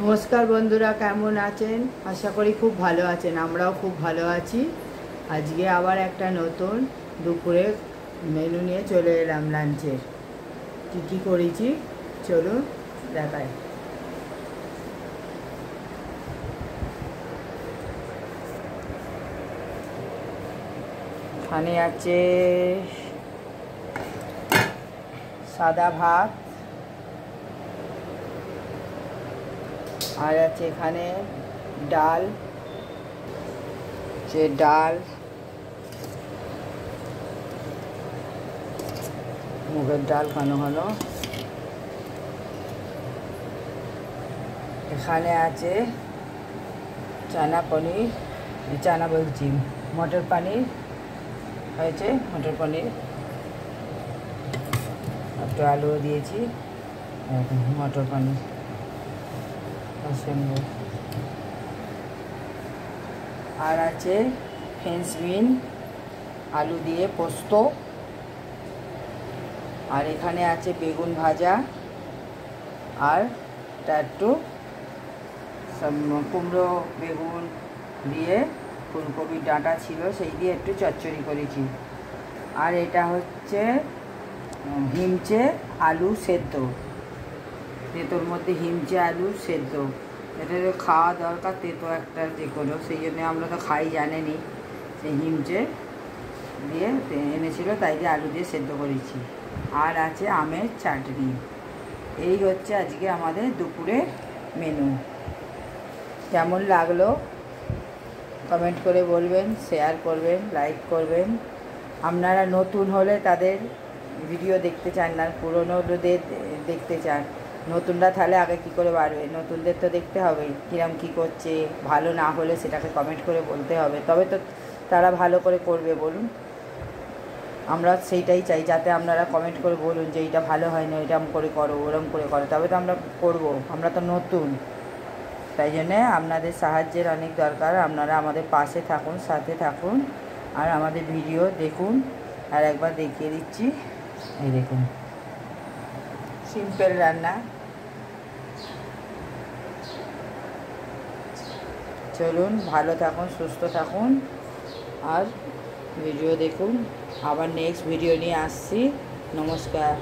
নমস্কার বন্ধুরা, কেমন আছেন? আশা করি খুব ভালো আছেন। আমরাও খুব ভালো আছি। আজকে আবার একটা নতুন দুপুরে মেনু নিয়ে চলে এলাম লাঞ্চের। কী করেছি চলুন দেখাই। এখানে আছে সাদা ভাত, আর আছে এখানে ডাল, মুগের ডাল ঘন ঘন। এখানে আছে চানা পনির, চানা বলছি মটর পনির হয়েছে, মটর পনির একটু আলুও দিয়েছি, মটর পনির সঙ্গে। আর আছে ফ্রেঞ্চ বিন আলু দিয়ে পোস্ত, আর এখানে আছে বেগুন ভাজা, আর একটু কুমড়ো বেগুন দিয়ে ফুলকপির ডাঁটা ছিল সেই দিয়ে একটু চচ্চড়ি করেছি। আর এটা হচ্ছে হিমচে আলু সেদ্ধ, তেঁতোর মধ্যে হিমচে আলু সেদ্ধ। এটা তো খাওয়া দরকার, তেঁতো একটা যে কোনো, সেই জন্য আমরা তো খাই জানেনি। সেই হিমচে দিয়ে এনেছিল, তাই দিয়ে আলু দিয়ে সেদ্ধ করেছি। আর আছে আমের চাটনি। এই হচ্ছে আজকে আমাদের দুপুরে মেনু। কেমন লাগলো কমেন্ট করে বলবেন, শেয়ার করবেন, লাইক করবেন। আপনারা নতুন হলে তাদের ভিডিও দেখতে চান না, পুরনোদের দেখতে চান। নতুনরা তাহলে আগে কী করে বাড়বে? নতুনদের তো দেখতে হবে কীরকম কী করছে। ভালো না হলে সেটাকে কমেন্ট করে বলতে হবে, তবে তো তারা ভালো করে করবে। বলুন, আমরা সেইটাই চাই, যাতে আপনারা কমেন্ট করে বলুন যে এইটা ভালো হয় না, এরকম করে করো, ওরম করে করো, তবে তো আমরা করবো। আমরা তো নতুন, তাই জন্যে আপনাদের সাহায্যের অনেক দরকার। আপনারা আমাদের পাশে থাকুন, সাথে থাকুন, আর আমাদের ভিডিও দেখুন। আর একবার দেখিয়ে দিচ্ছি, এই দেখুন, সিম্পল রান্না। চলুন, ভালো থাকুন, সুস্থ থাকুন, আর ভিডিও দেখুন। আবার নেক্সট ভিডিও নিয়ে আসছি। নমস্কার।